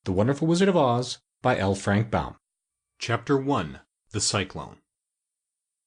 The Wonderful Wizard of Oz by L. Frank Baum. Chapter 1. The Cyclone.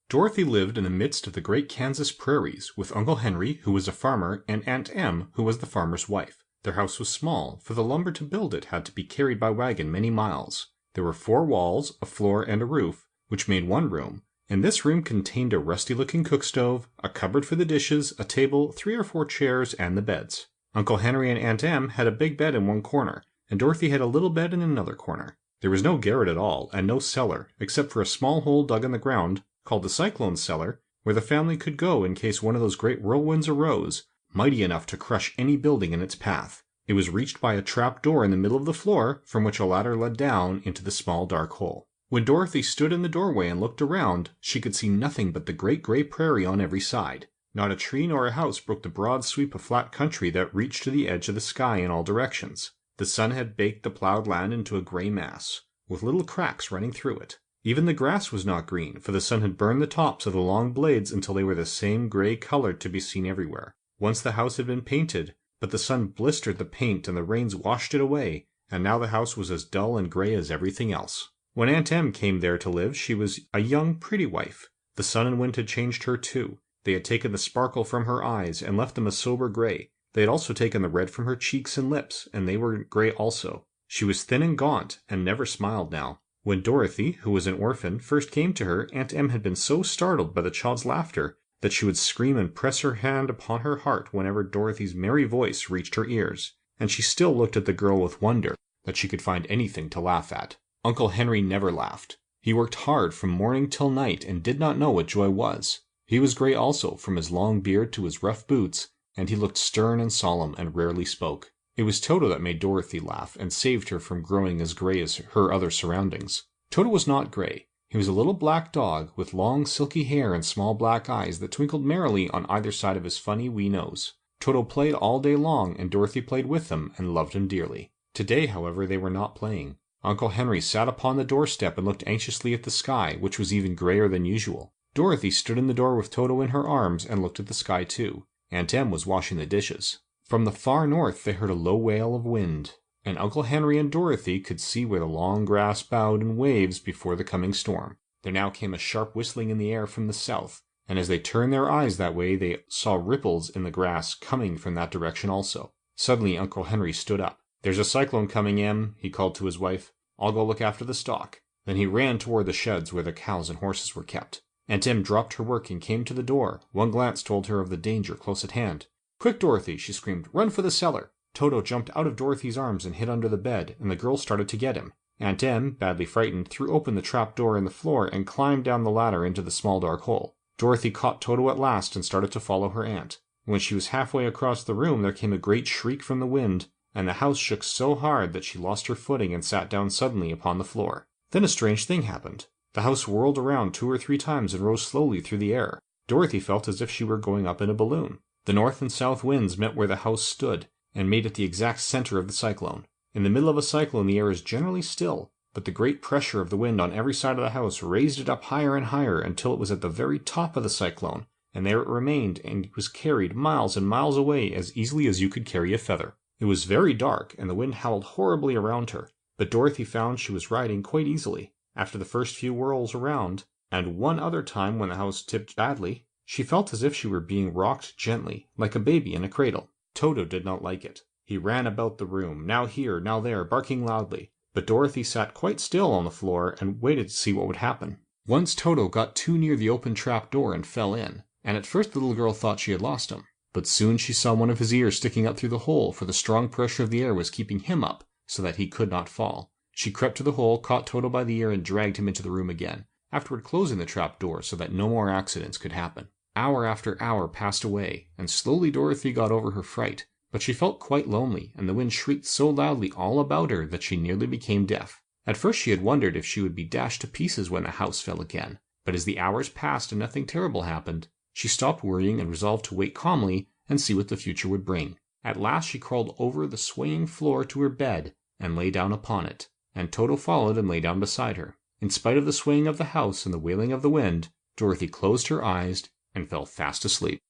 Dorothy lived in the midst of the great Kansas prairies with Uncle Henry, who was a farmer, and Aunt Em, who was the farmer's wife. Their house was small, for the lumber to build it had to be carried by wagon many miles. There were 4 walls, a floor, and a roof, which made one room, and this room contained a rusty-looking cook stove, a cupboard for the dishes, a table, 3 or 4 chairs, and the beds. Uncle Henry and Aunt Em had a big bed in one corner, and Dorothy had a little bed in another corner. There was no garret at all, and no cellar, except for a small hole dug in the ground, called the Cyclone cellar, where the family could go in case one of those great whirlwinds arose, mighty enough to crush any building in its path. It was reached by a trap door in the middle of the floor, from which a ladder led down into the small dark hole. When Dorothy stood in the doorway and looked around, she could see nothing but the great gray prairie on every side. Not a tree nor a house broke the broad sweep of flat country that reached to the edge of the sky in all directions. The sun had baked the plowed land into a gray mass, with little cracks running through it. Even the grass was not green, for the sun had burned the tops of the long blades until they were the same gray color to be seen everywhere. Once the house had been painted, but the sun blistered the paint and the rains washed it away, and now the house was as dull and gray as everything else. When Aunt Em came there to live, she was a young, pretty wife. The sun and wind had changed her too. They had taken the sparkle from her eyes and left them a sober gray. They had also taken the red from her cheeks and lips, and they were gray also. She was thin and gaunt, and never smiled now. When Dorothy, who was an orphan, first came to her, Aunt Em had been so startled by the child's laughter that she would scream and press her hand upon her heart whenever Dorothy's merry voice reached her ears, and she still looked at the girl with wonder that she could find anything to laugh at. Uncle Henry never laughed. He worked hard from morning till night and did not know what joy was. He was gray also, from his long beard to his rough boots, and he looked stern and solemn and rarely spoke. It was Toto that made Dorothy laugh and saved her from growing as gray as her other surroundings. Toto was not gray. He was a little black dog with long silky hair and small black eyes that twinkled merrily on either side of his funny wee nose. Toto played all day long, and Dorothy played with him and loved him dearly. Today, however, they were not playing. Uncle Henry sat upon the doorstep and looked anxiously at the sky, which was even grayer than usual. Dorothy stood in the door with Toto in her arms and looked at the sky too. Aunt Em was washing the dishes. From the far north they heard a low wail of wind, and Uncle Henry and Dorothy could see where the long grass bowed in waves before the coming storm. There now came a sharp whistling in the air from the south, and as they turned their eyes that way they saw ripples in the grass coming from that direction also. Suddenly Uncle Henry stood up. "There's a cyclone coming, Em," he called to his wife. "I'll go look after the stock." Then he ran toward the sheds where the cows and horses were kept. Aunt Em dropped her work and came to the door. One glance told her of the danger close at hand. "Quick, Dorothy!" she screamed. "Run for the cellar!" Toto jumped out of Dorothy's arms and hid under the bed, and the girl started to get him. Aunt Em, badly frightened, threw open the trap door in the floor and climbed down the ladder into the small dark hole. Dorothy caught Toto at last and started to follow her aunt. When she was halfway across the room there came a great shriek from the wind, and the house shook so hard that she lost her footing and sat down suddenly upon the floor. Then a strange thing happened. The house whirled around 2 or 3 times and rose slowly through the air. Dorothy felt as if she were going up in a balloon. The north and south winds met where the house stood, and made it the exact center of the cyclone. In the middle of a cyclone the air is generally still, but the great pressure of the wind on every side of the house raised it up higher and higher until it was at the very top of the cyclone, and there it remained and was carried miles and miles away as easily as you could carry a feather. It was very dark, and the wind howled horribly around her, but Dorothy found she was riding quite easily. After the first few whirls around, and one other time when the house tipped badly, she felt as if she were being rocked gently, like a baby in a cradle. Toto did not like it. He ran about the room, now here, now there, barking loudly, but Dorothy sat quite still on the floor and waited to see what would happen. Once Toto got too near the open trap door and fell in, and at first the little girl thought she had lost him, but soon she saw one of his ears sticking up through the hole, for the strong pressure of the air was keeping him up so that he could not fall. She crept to the hole, caught Toto by the ear, and dragged him into the room again, afterward closing the trap door so that no more accidents could happen. Hour after hour passed away, and slowly Dorothy got over her fright, but she felt quite lonely, and the wind shrieked so loudly all about her that she nearly became deaf. At first she had wondered if she would be dashed to pieces when the house fell again, but as the hours passed and nothing terrible happened, she stopped worrying and resolved to wait calmly and see what the future would bring. At last she crawled over the swaying floor to her bed and lay down upon it, and Toto followed and lay down beside her. In spite of the swaying of the house and the wailing of the wind, Dorothy closed her eyes and fell fast asleep.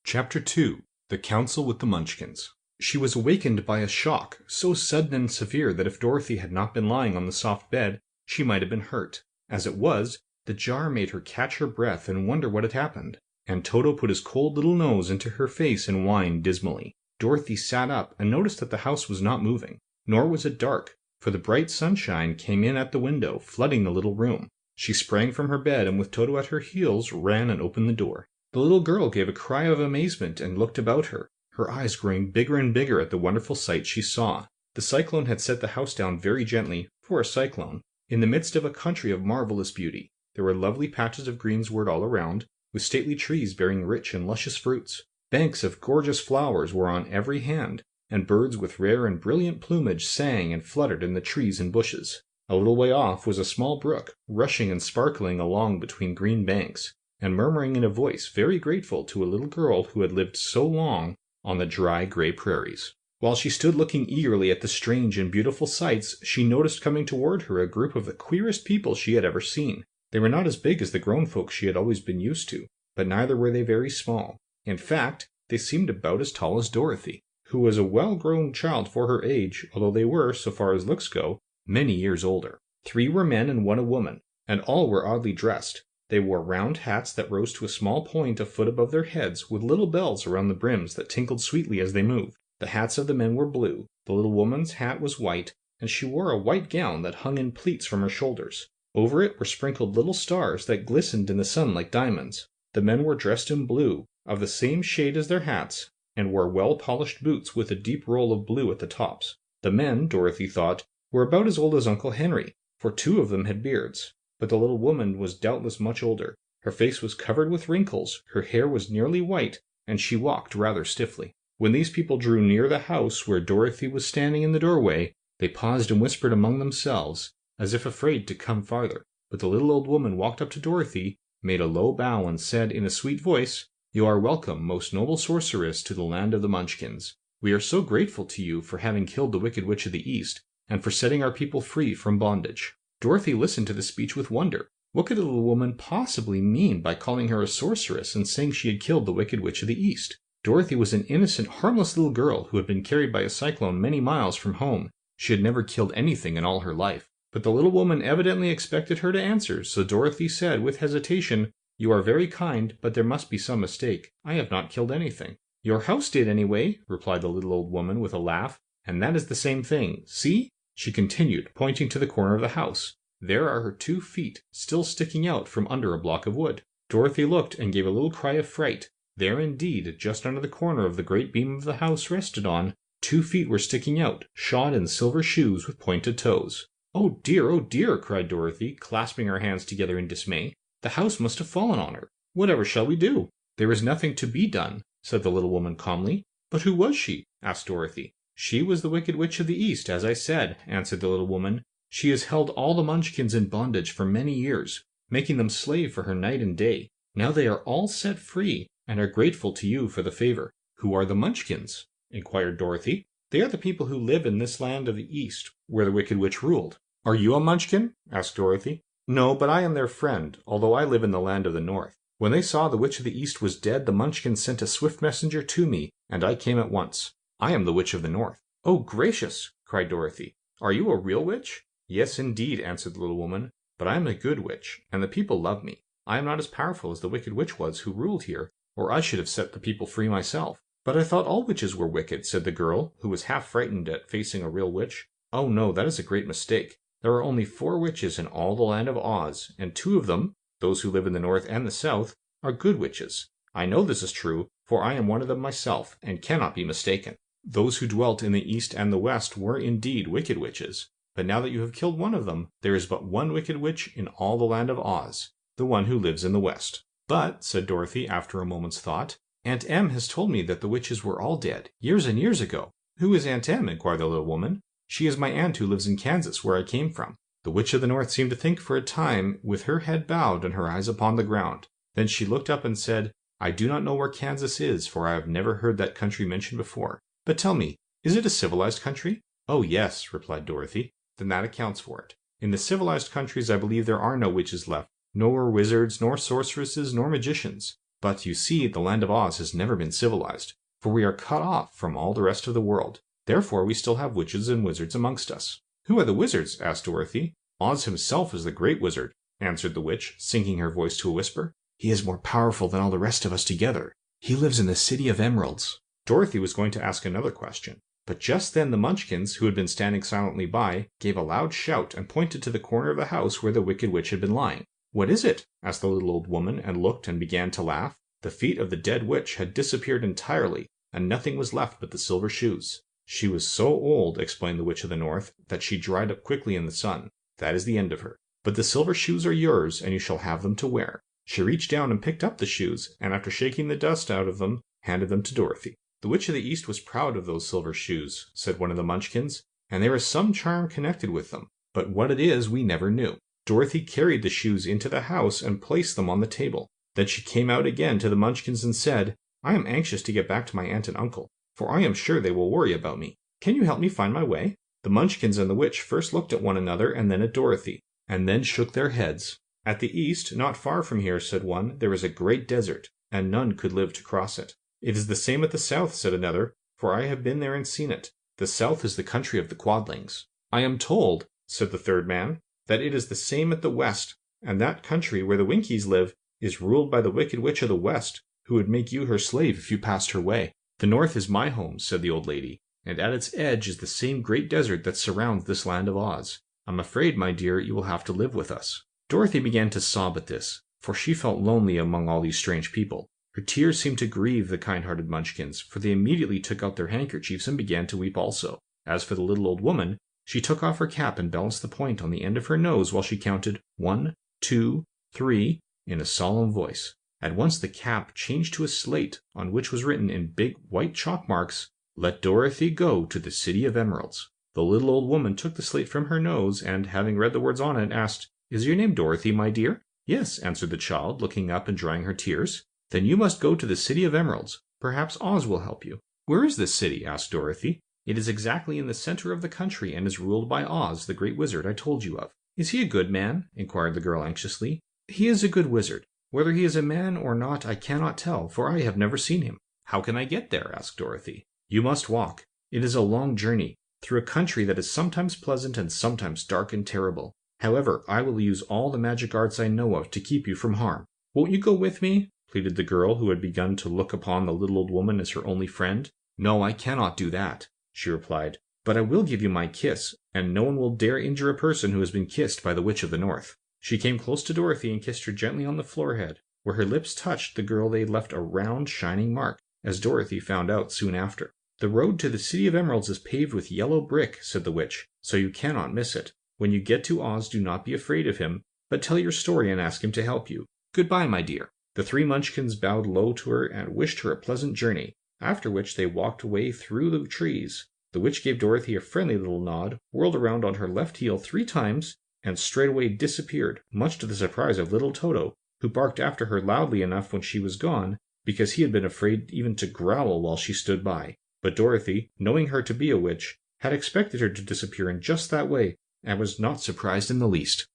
Chapter 2. The Council with the Munchkins. She was awakened by a shock so sudden and severe that if Dorothy had not been lying on the soft bed, she might have been hurt. As it was, the jar made her catch her breath and wonder what had happened, and Toto put his cold little nose into her face and whined dismally. Dorothy sat up and noticed that the house was not moving, nor was it dark, for the bright sunshine came in at the window, flooding the little room. She sprang from her bed and with Toto at her heels ran and opened the door. The little girl gave a cry of amazement and looked about her, her eyes growing bigger and bigger at the wonderful sight she saw. The cyclone had set the house down very gently, for a cyclone, in the midst of a country of marvelous beauty. There were lovely patches of greensward all around, with stately trees bearing rich and luscious fruits. Banks of gorgeous flowers were on every hand, and birds with rare and brilliant plumage sang and fluttered in the trees and bushes. A little way off was a small brook, rushing and sparkling along between green banks, and murmuring in a voice very grateful to a little girl who had lived so long on the dry gray prairies. While she stood looking eagerly at the strange and beautiful sights, she noticed coming toward her a group of the queerest people she had ever seen. They were not as big as the grown folks she had always been used to, but neither were they very small. In fact, they seemed about as tall as Dorothy, who was a well-grown child for her age, although they were, so far as looks go, many years older. 3 were men and 1 a woman, and all were oddly dressed. They wore round hats that rose to a small point a foot above their heads, with little bells around the brims that tinkled sweetly as they moved. The hats of the men were blue, the little woman's hat was white, and she wore a white gown that hung in pleats from her shoulders. Over it were sprinkled little stars that glistened in the sun like diamonds. The men were dressed in blue, of the same shade as their hats, and wore well-polished boots with a deep roll of blue at the tops. The men, Dorothy thought, were about as old as Uncle Henry, for 2 of them had beards. But the little woman was doubtless much older. Her face was covered with wrinkles, her hair was nearly white, and she walked rather stiffly. When these people drew near the house where Dorothy was standing in the doorway, they paused and whispered among themselves, as if afraid to come farther. But the little old woman walked up to Dorothy, made a low bow, and said in a sweet voice, "You are welcome, most noble sorceress, to the land of the Munchkins. We are so grateful to you for having killed the Wicked Witch of the East, and for setting our people free from bondage." Dorothy listened to the speech with wonder. What could the little woman possibly mean by calling her a sorceress and saying she had killed the Wicked Witch of the East? Dorothy was an innocent, harmless little girl who had been carried by a cyclone many miles from home. She had never killed anything in all her life. But the little woman evidently expected her to answer, so Dorothy said with hesitation, "You are very kind, but there must be some mistake. I have not killed anything." "Your house did anyway," replied the little old woman with a laugh, "and that is the same thing. See?" she continued, pointing to the corner of the house. "There are her 2 feet, still sticking out from under a block of wood." Dorothy looked and gave a little cry of fright. There indeed, just under the corner of the great beam of the house rested on, 2 feet were sticking out, shod in silver shoes with pointed toes. "Oh dear," cried Dorothy, clasping her hands together in dismay. "The house must have fallen on her. Whatever shall we do?" "There is nothing to be done," said the little woman calmly. "But who was she?" asked Dorothy. "She was the Wicked Witch of the East, as I said," answered the little woman. "She has held all the Munchkins in bondage for many years, making them slave for her night and day. Now they are all set free, and are grateful to you for the favor." "Who are the Munchkins?" inquired Dorothy. "They are the people who live in this land of the East, where the Wicked Witch ruled." "Are you a Munchkin?" asked Dorothy. "No, but I am their friend, although I live in the land of the North. When they saw the Witch of the East was dead, the Munchkins sent a swift messenger to me, and I came at once. I am the Witch of the North." "Oh, gracious!" cried Dorothy. "Are you a real witch?" "Yes, indeed," answered the little woman, "but I am a good witch, and the people love me. I am not as powerful as the Wicked Witch was who ruled here, or I should have set the people free myself." "But I thought all witches were wicked," said the girl, who was half frightened at facing a real witch. "Oh no, that is a great mistake. There are only 4 witches in all the land of Oz, and 2 of them, those who live in the North and the South, are good witches. I know this is true, for I am one of them myself, and cannot be mistaken. Those who dwelt in the East and the West were indeed wicked witches, but now that you have killed one of them, there is but one wicked witch in all the land of Oz, the one who lives in the West." "But," said Dorothy after a moment's thought, "Aunt Em has told me that the witches were all dead, years and years ago." "Who is Aunt Em?" inquired the little woman. "She is my aunt who lives in Kansas, where I came from." The Witch of the North seemed to think for a time, with her head bowed and her eyes upon the ground. Then she looked up and said, "I do not know where Kansas is, for I have never heard that country mentioned before. But tell me, is it a civilized country?" "Oh, yes," replied Dorothy. "Then that accounts for it. In the civilized countries I believe there are no witches left, nor wizards, nor sorceresses, nor magicians. But, you see, the land of Oz has never been civilized. for we are cut off from all the rest of the world. Therefore we still have witches and wizards amongst us." "Who are the wizards?" asked Dorothy. "Oz himself is the great wizard," answered the witch, sinking her voice to a whisper. "He is more powerful than all the rest of us together. He lives in the City of Emeralds." Dorothy was going to ask another question, but just then the Munchkins, who had been standing silently by, gave a loud shout and pointed to the corner of the house where the Wicked Witch had been lying. "What is it?" asked the little old woman, and looked and began to laugh. The feet of the dead witch had disappeared entirely, and nothing was left but the silver shoes. "She was so old," explained the Witch of the North, "that she dried up quickly in the sun. That is the end of her. But the silver shoes are yours, and you shall have them to wear." She reached down and picked up the shoes, and after shaking the dust out of them, handed them to Dorothy. "The Witch of the East was proud of those silver shoes," said one of the Munchkins, "and there is some charm connected with them, but what it is we never knew." Dorothy carried the shoes into the house and placed them on the table. Then she came out again to the Munchkins and said, "I am anxious to get back to my aunt and uncle, for I am sure they will worry about me. Can you help me find my way?" The Munchkins and the witch first looked at one another and then at Dorothy, and then shook their heads. "At the east, not far from here," said one, "there is a great desert, and none could live to cross it." "It is the same at the south," said another, "for I have been there and seen it. The south is the country of the Quadlings." "I am told," said the third man, "that it is the same at the west, and that country where the Winkies live is ruled by the Wicked Witch of the West, who would make you her slave if you passed her way." "The north is my home," said the old lady, "and at its edge is the same great desert that surrounds this land of Oz. I'm afraid, my dear, you will have to live with us." Dorothy began to sob at this, for she felt lonely among all these strange people. Her tears seemed to grieve the kind-hearted Munchkins, for they immediately took out their handkerchiefs and began to weep also. As for the little old woman, she took off her cap and balanced the point on the end of her nose while she counted 1, 2, 3 in a solemn voice. At once the cap changed to a slate on which was written in big white chalk marks, "Let Dorothy go to the City of Emeralds." The little old woman took the slate from her nose and, having read the words on it, asked, "Is your name Dorothy, my dear?" "Yes," answered the child, looking up and drying her tears. "Then you must go to the City of Emeralds. Perhaps Oz will help you." "Where is this city?" asked Dorothy. "It is exactly in the center of the country and is ruled by Oz, the great wizard I told you of." "Is he a good man?" inquired the girl anxiously. "He is a good wizard. Whether he is a man or not I cannot tell, for I have never seen him." "How can I get there?" asked Dorothy. "You must walk. It is a long journey, through a country that is sometimes pleasant and sometimes dark and terrible. However, I will use all the magic arts I know of to keep you from harm." "Won't you go with me?" pleaded the girl, who had begun to look upon the little old woman as her only friend. "No, I cannot do that," she replied, "but I will give you my kiss, and no one will dare injure a person who has been kissed by the Witch of the North." She came close to Dorothy and kissed her gently on the forehead. Where her lips touched the girl they left a round, shining mark, as Dorothy found out soon after. "The road to the City of Emeralds is paved with yellow brick," said the witch, "so you cannot miss it. When you get to Oz, do not be afraid of him, but tell your story and ask him to help you. Goodbye, my dear." The three Munchkins bowed low to her and wished her a pleasant journey, after which they walked away through the trees. The witch gave Dorothy a friendly little nod, whirled around on her left heel 3 times, and straightway disappeared, much to the surprise of little Toto, who barked after her loudly enough when she was gone, because he had been afraid even to growl while she stood by. But Dorothy, knowing her to be a witch, had expected her to disappear in just that way, and was not surprised in the least.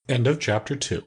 End of chapter 2.